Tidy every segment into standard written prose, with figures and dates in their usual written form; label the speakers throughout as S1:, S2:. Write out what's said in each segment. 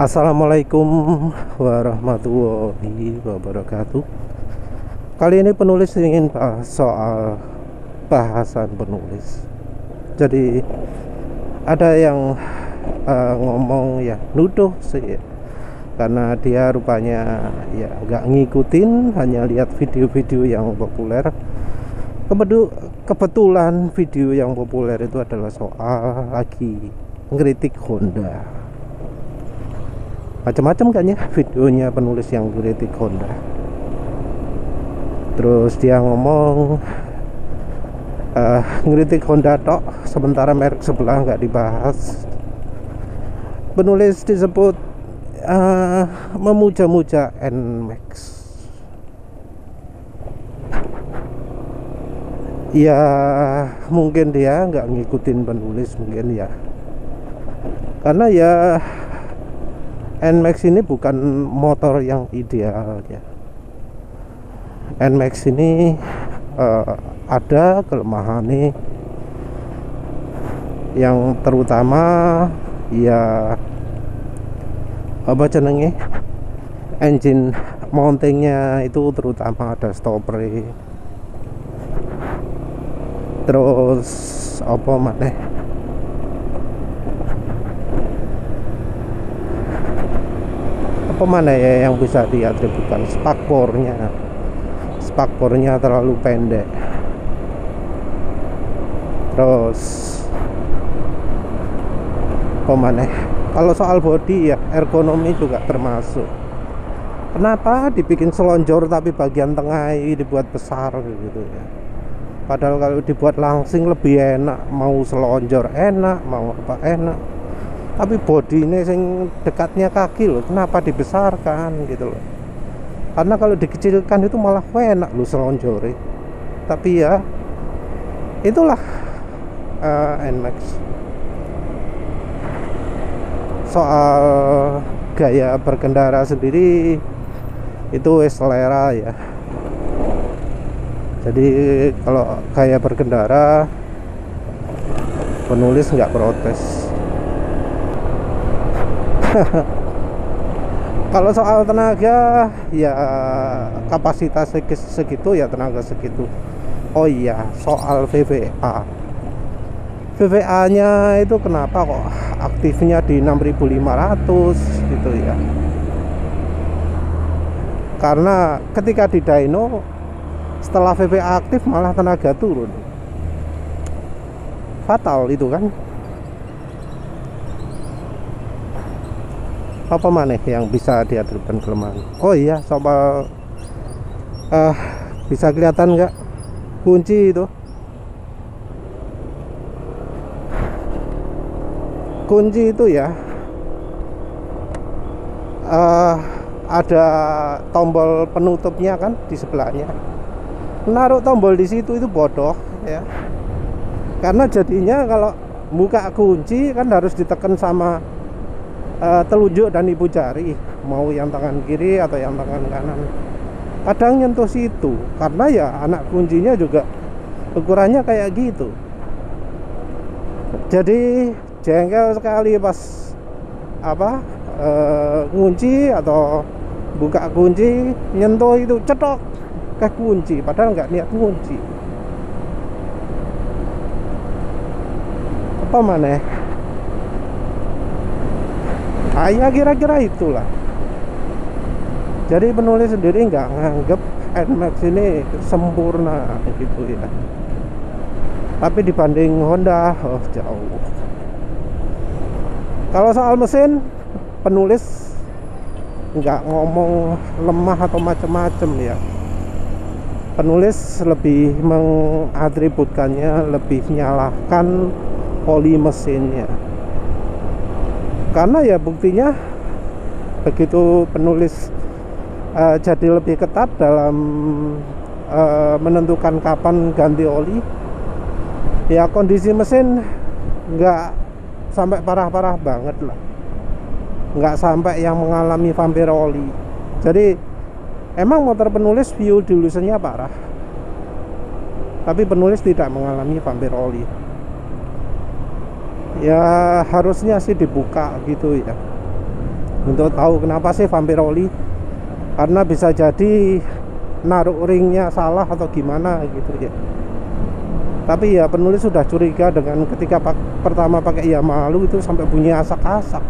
S1: Assalamualaikum warahmatullahi wabarakatuh. Kali ini penulis ingin bahas soal bahasan penulis. Jadi ada yang ngomong ya nuduh sih ya, karena dia rupanya ya nggak ngikutin, hanya lihat video-video yang populer. Kebetulan video yang populer itu adalah soal lagi ngeritik Honda. Macam-macam kan ya videonya penulis yang kritik Honda. Terus dia ngomong ngeritik Honda tok, sementara merek sebelah nggak dibahas. Penulis disebut memuja-muja NMAX. Ya mungkin dia nggak ngikutin penulis, mungkin ya, karena ya NMAX ini bukan motor yang ideal ya. NMAX ini ada kelemahan nih, yang terutama ya apa jenenge, engine mountingnya itu terutama ada stopper. Terus apa maneh, mana ya yang bisa diatribusikan, spakbornya terlalu pendek. Terus mana, kalau soal body ya ergonomi juga termasuk. Kenapa dibikin selonjor tapi bagian tengah ini dibuat besar gitu ya, padahal kalau dibuat langsing lebih enak, mau selonjor enak, mau apa enak. Tapi body ini yang dekatnya kaki loh, kenapa dibesarkan gitu loh? Karena kalau dikecilkan itu malah enak loh selonjori. Tapi ya itulah NMAX. Soal gaya berkendara sendiri itu selera ya. Jadi kalau gaya berkendara penulis nggak protes. Kalau soal tenaga ya kapasitas segitu ya tenaga segitu. Oh iya, soal VVA nya itu kenapa kok aktifnya di 6500 gitu ya? Karena ketika di dyno setelah VVA aktif malah tenaga turun, fatal itu kan. Apa mana yang bisa diaturkan kelemahan? Oh iya, soal bisa kelihatan nggak kunci itu? Kunci itu ya ada tombol penutupnya kan di sebelahnya. Menaruh tombol di situ itu bodoh ya, karena jadinya kalau buka kunci kan harus ditekan sama telunjuk dan ibu jari, mau yang tangan kiri atau yang tangan kanan. Kadang nyentuh situ, karena ya anak kuncinya juga ukurannya kayak gitu. Jadi jengkel sekali pas ngunci atau buka kunci, nyentuh itu cetok ke kunci, padahal nggak niat ngunci. Apa mana? Ya kira-kira itulah. Jadi penulis sendiri nggak nganggep NMAX ini sempurna gitu ya. Tapi dibanding Honda, oh jauh. Kalau soal mesin, penulis nggak ngomong lemah atau macam-macam ya. Penulis lebih mengatributkannya, lebih menyalahkan oli mesinnya. Karena ya buktinya begitu penulis jadi lebih ketat dalam menentukan kapan ganti oli, ya kondisi mesin nggak sampai parah-parah banget lah, nggak sampai yang mengalami vampir oli. Jadi emang motor penulis fuel dilutionnya parah, tapi penulis tidak mengalami vampir oli. Ya harusnya sih dibuka gitu ya. untuk tahu kenapa sih vampir oli, karena bisa jadi naruh ringnya salah atau gimana gitu ya. Tapi ya penulis sudah curiga dengan ketika pertama pakai Yamalu itu sampai bunyi asak-asak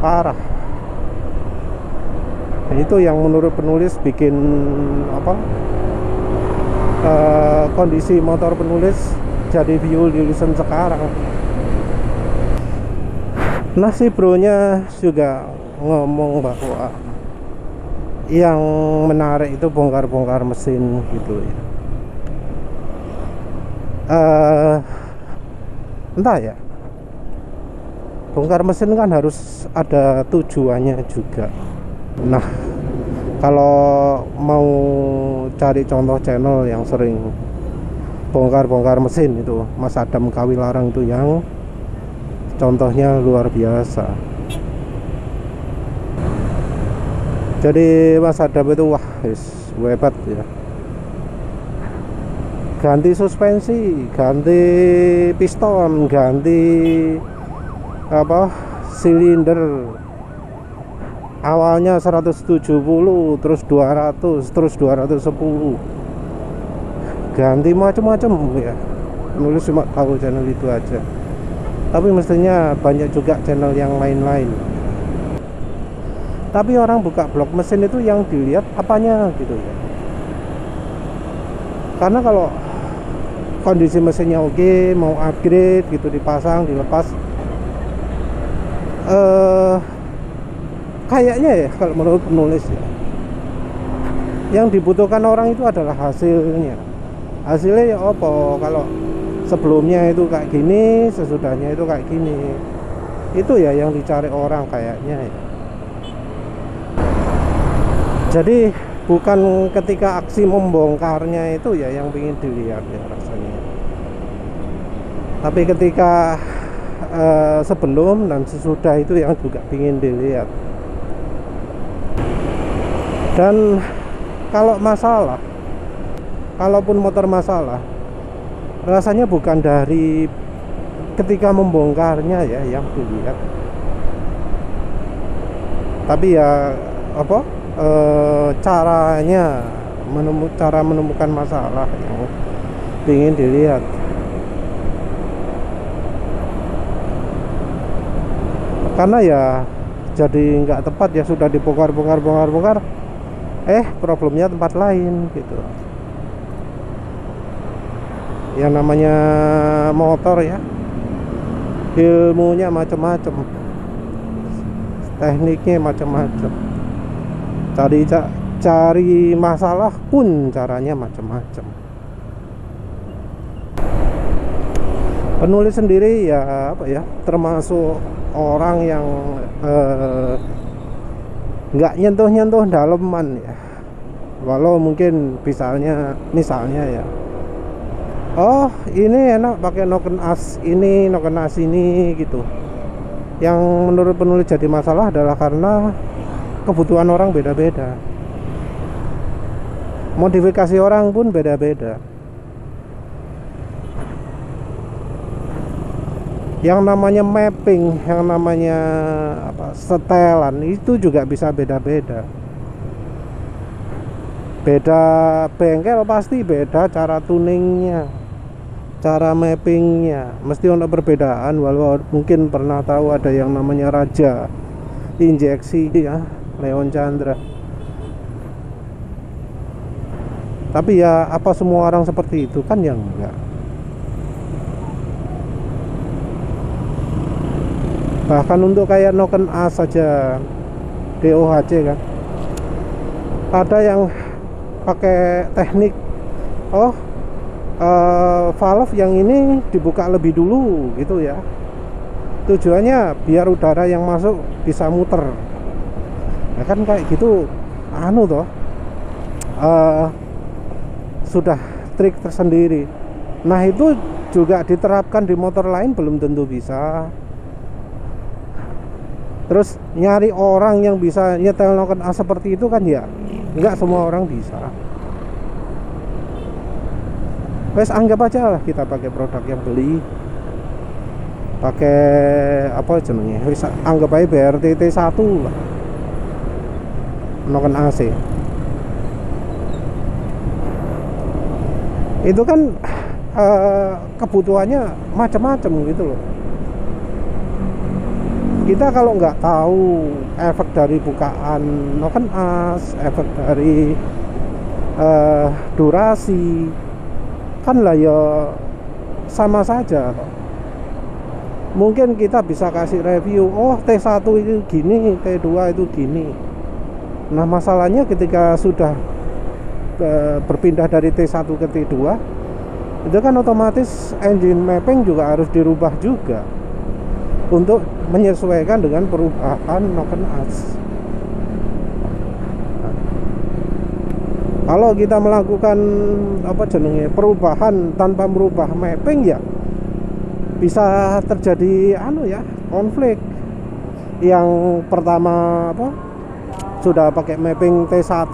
S1: parah. Dan itu yang menurut penulis bikin apa, kondisi motor penulis jadi view illusion sekarang. Nah si bronya juga ngomong bahwa yang menarik itu bongkar-bongkar mesin gitu ya. Entah ya, bongkar mesin kan harus ada tujuannya juga. Nah kalau mau cari contoh channel yang sering bongkar-bongkar mesin itu Mas Adam Kawilarang itu yang contohnya luar biasa. Jadi Mas Adam itu wah hebat ya, ganti suspensi, ganti piston, ganti apa silinder, awalnya 170 terus 200 terus 210, ganti macam-macam ya. Nulis cuma tahu channel itu aja, tapi mestinya banyak juga channel yang lain-lain. Tapi orang buka blog mesin itu yang dilihat apanya gitu ya. Karena kalau kondisi mesinnya oke, mau upgrade gitu, dipasang, dilepas, kayaknya ya kalau menurut penulis ya, yang dibutuhkan orang itu adalah hasilnya. Hasilnya ya apa, kalau sebelumnya itu kayak gini, sesudahnya itu kayak gini, itu ya yang dicari orang kayaknya ya. Jadi bukan ketika aksi membongkarnya itu ya yang ingin dilihat ya rasanya, tapi ketika sebelum dan sesudah itu yang juga ingin dilihat. Dan kalau masalah, kalaupun motor masalah, rasanya bukan dari ketika membongkarnya ya yang dilihat, tapi ya apa, caranya cara menemukan masalah yang ingin dilihat. Karena ya jadi nggak tepat ya, sudah dibongkar problemnya tempat lain gitu. Yang namanya motor ya, ilmunya macam-macam, tekniknya macam-macam, cari masalah pun caranya macam-macam. Penulis sendiri ya apa ya, termasuk orang yang nggak nyentuh daleman ya. Walau mungkin misalnya ya, oh ini enak pakai noken as ini, noken as ini gitu. Yang menurut penulis jadi masalah adalah karena kebutuhan orang beda-beda, modifikasi orang pun beda-beda. Yang namanya mapping, yang namanya apa, setelan itu juga bisa beda-beda. Beda bengkel pasti beda cara tuningnya, cara mappingnya, mesti ada perbedaan. Walau mungkin pernah tahu ada yang namanya Raja Injeksi ya, Leon Chandra. Tapi ya apa semua orang seperti itu kan, yang enggak. Bahkan untuk kayak noken as saja, DOHC kan, ada yang pakai teknik valve yang ini dibuka lebih dulu gitu ya. Tujuannya biar udara yang masuk bisa muter. Ya kan kayak gitu, toh sudah trik tersendiri. Nah itu juga diterapkan di motor lain belum tentu bisa. Terus nyari orang yang bisa nyetel noken as seperti itu kan ya nggak semua orang bisa. Wes anggap aja lah kita pakai produk yang beli, pakai apa jenenge, wis anggap aja BRT T1 lah, menggunakan AC. Itu kan kebutuhannya macam-macam gitu loh. Kita kalau nggak tahu efek dari bukaan noken as, efek dari durasi, kan lah ya sama saja. Mungkin kita bisa kasih review, oh T1 itu gini, T2 itu gini. Nah masalahnya ketika sudah berpindah dari T1 ke T2, itu kan otomatis engine mapping juga harus dirubah juga untuk menyesuaikan dengan perubahan noken as. Kalau kita melakukan apa jenenge perubahan tanpa merubah mapping, ya bisa terjadi konflik. Yang pertama sudah pakai mapping T1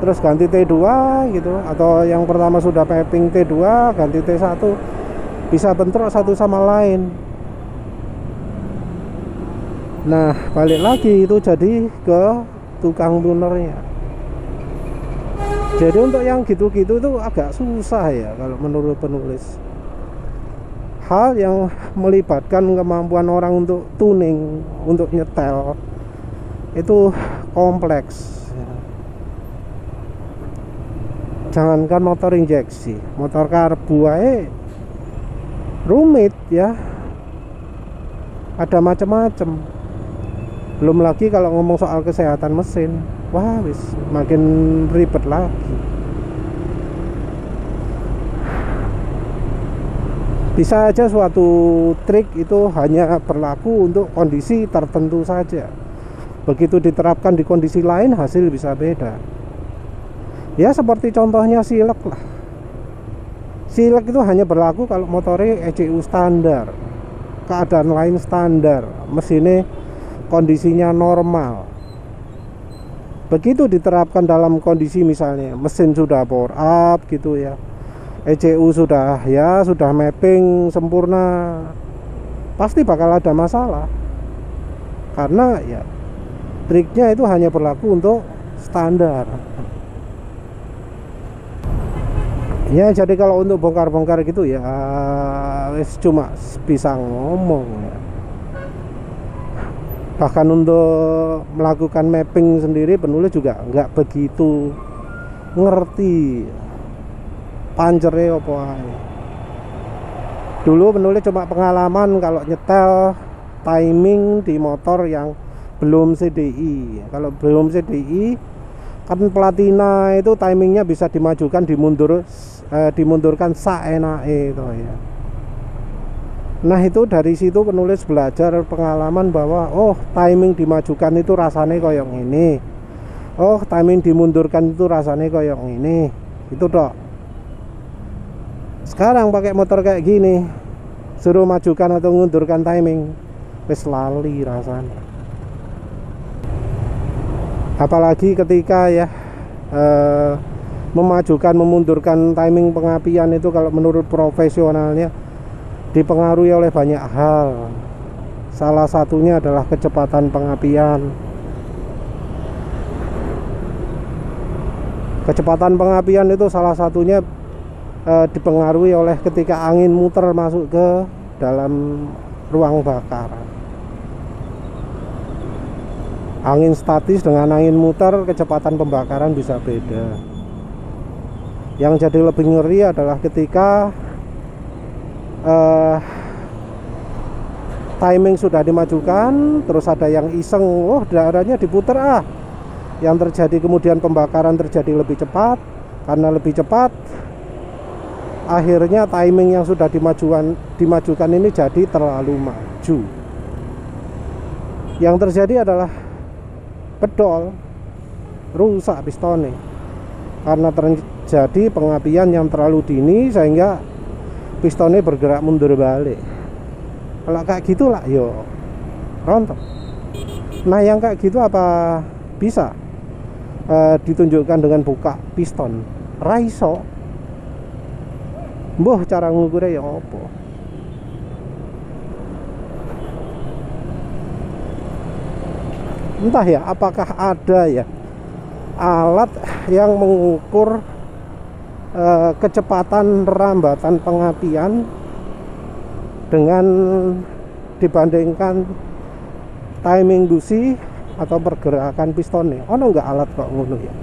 S1: terus ganti T2 gitu, atau yang pertama sudah mapping T2 ganti T1, bisa bentrok satu sama lain. Nah balik lagi itu jadi ke tukang tunernya. Jadi untuk yang gitu-gitu itu agak susah ya kalau menurut penulis. Hal yang melibatkan kemampuan orang untuk tuning, untuk nyetel, itu kompleks. Jangankan motor injeksi, motor karbu aja rumit ya, ada macam-macam. Belum lagi kalau ngomong soal kesehatan mesin, wah wis makin ribet lagi. Bisa aja suatu trik itu hanya berlaku untuk kondisi tertentu saja. Begitu diterapkan di kondisi lain, hasil bisa beda. Ya seperti contohnya silek lah. Silek itu hanya berlaku kalau motornya ECU standar, keadaan lain standar, mesinnya kondisinya normal. Begitu diterapkan dalam kondisi misalnya mesin sudah power up gitu ya, ECU sudah mapping sempurna, pasti bakal ada masalah. Karena ya triknya itu hanya berlaku untuk standar. Ya jadi kalau untuk bongkar-bongkar gitu ya cuma bisa ngomong ya. Bahkan untuk melakukan mapping sendiri penulis juga nggak begitu ngerti pancernya apa ae. Dulu penulis cuma pengalaman kalau nyetel timing di motor yang belum CDI. Kalau belum CDI kan platina itu timingnya bisa dimajukan, dimundurkan saenake itu ya. Nah itu dari situ penulis belajar pengalaman bahwa oh timing dimajukan itu rasanya koyok ini, oh timing dimundurkan itu rasanya koyok ini, itu dok. Sekarang pakai motor kayak gini, suruh majukan atau mundurkan timing, wis lali rasanya. Apalagi ketika ya memajukan memundurkan timing pengapian itu, kalau menurut profesionalnya dipengaruhi oleh banyak hal. Salah satunya adalah kecepatan pengapian. Kecepatan pengapian itu salah satunya dipengaruhi oleh ketika angin muter masuk ke dalam ruang bakar. Angin statis dengan angin muter, kecepatan pembakaran bisa beda. Yang jadi lebih ngeri adalah ketika timing sudah dimajukan, terus ada yang iseng, oh daerahnya diputer Yang terjadi kemudian pembakaran terjadi lebih cepat. Karena lebih cepat, akhirnya timing yang sudah dimajukan ini jadi terlalu maju. Yang terjadi adalah bedol, rusak pistonnya karena terjadi pengapian yang terlalu dini sehingga pistonnya bergerak mundur balik. Kalau kayak gitulah yo rontok. Nah yang kayak gitu apa bisa ditunjukkan dengan buka piston? Raiso. Mbah cara ngukurnya ya apa? entah ya apakah ada ya alat yang mengukur kecepatan rambatan pengapian dengan dibandingkan timing busi atau pergerakan pistonnya. Ono nggak alat kok ngono ya?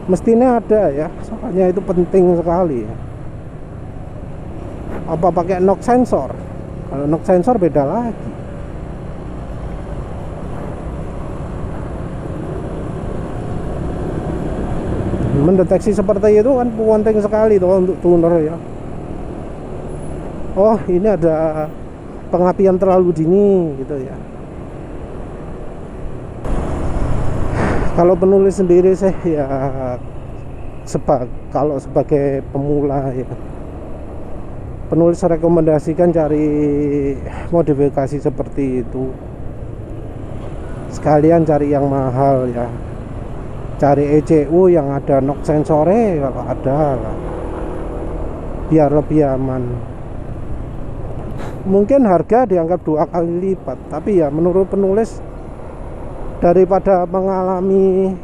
S1: Mestinya ada ya, soalnya itu penting sekali ya. Apa pakai knock sensor? Kalau knock sensor beda lagi. Mendeteksi seperti itu kan penting sekali tuh untuk tuner ya. Oh, ini ada pengapian terlalu dini gitu ya. Kalau penulis sendiri sih ya kalau sebagai pemula ya, penulis rekomendasikan cari modifikasi seperti itu. Sekalian cari yang mahal ya. Cari ECU yang ada knock sensornya kalau ada lah. Biar lebih aman. Mungkin harga dianggap 2 kali lipat, tapi ya menurut penulis daripada mengalami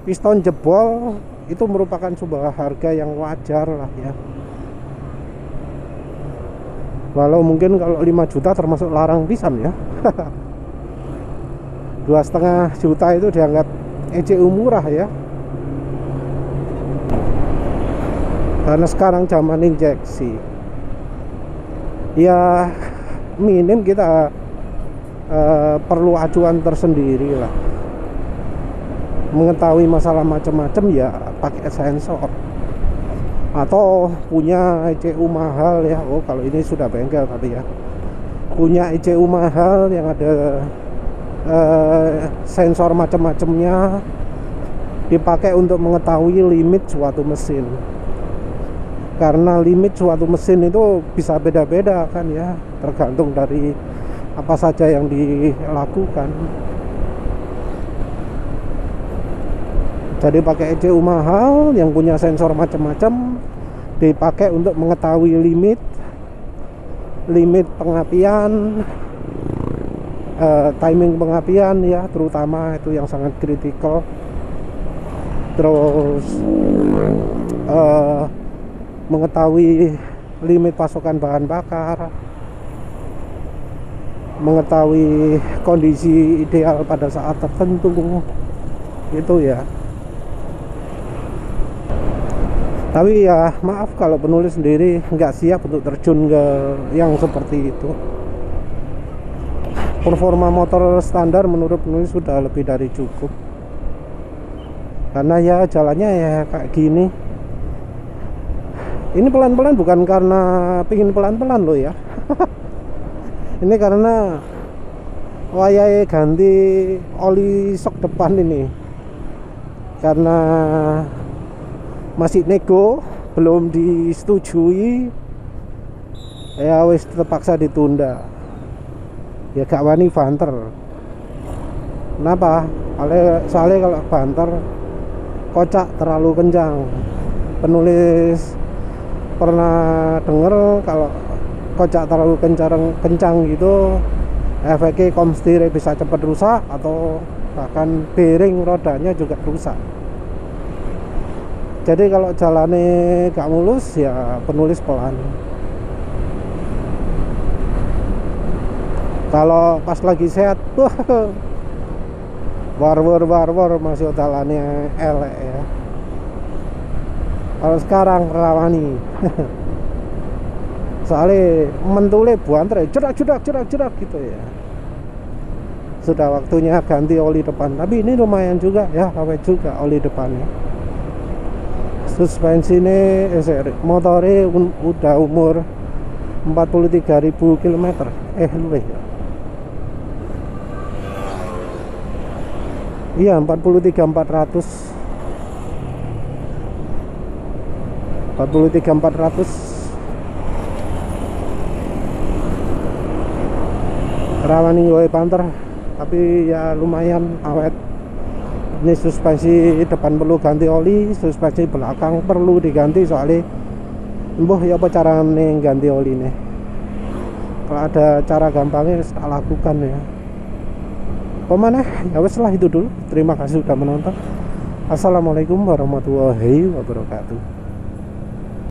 S1: piston jebol itu merupakan sebuah harga yang wajar lah ya. Walau mungkin kalau 5 juta termasuk larang pisan ya. 2,5 juta itu dianggap ECU murah ya, karena sekarang zaman injeksi ya, minim kita perlu acuan tersendiri lah. Mengetahui masalah macam-macam ya pakai sensor atau punya ECU mahal ya. Oh, kalau ini sudah bengkel tapi ya punya ECU mahal yang ada sensor macam-macamnya, dipakai untuk mengetahui limit suatu mesin. Karena limit suatu mesin itu bisa beda-beda kan ya, tergantung dari apa saja yang dilakukan. Jadi pakai ECU mahal yang punya sensor macam-macam, dipakai untuk mengetahui limit pengapian, timing pengapian ya, terutama itu yang sangat kritikal. Terus mengetahui limit pasokan bahan bakar, mengetahui kondisi ideal pada saat tertentu itu ya. Tapi ya maaf kalau penulis sendiri nggak siap untuk terjun ke yang seperti itu. Performa motor standar menurut penulis sudah lebih dari cukup, karena ya jalannya ya kayak gini. Ini pelan-pelan bukan karena pingin pelan-pelan loh ya. Ini karena wayai ganti oli sok depan ini, karena masih nego, belum disetujui ya, wis terpaksa ditunda. Ya gak wani banter. Kenapa? Soalnya kalau banter kocak terlalu kencang. Penulis pernah denger kalau kocak terlalu kencang gitu, efeknya komstir bisa cepat rusak atau bahkan bearing rodanya juga rusak. Jadi kalau jalannya gak mulus ya penulis pelan. Kalau pas lagi sehat, war masih jalannya elek ya. Kalau sekarang rawani. Soalnya mentule buantre, cerak gitu ya. Sudah waktunya ganti oli depan. Tapi ini lumayan juga ya, awet juga oli depannya. Suspensi ini motornya udah umur 43.000 km. Luwih ya. Iya, 43.400 rawani gue panter, tapi ya lumayan awet. Ini suspensi depan perlu ganti oli, suspensi belakang perlu diganti, soalnya mbuh ya apa carane ganti oli nih. Kalau ada cara gampangnya tak lakukan ya. Pemana ya wes lah itu dulu. Terima kasih sudah menonton. Assalamualaikum warahmatullahi wabarakatuh.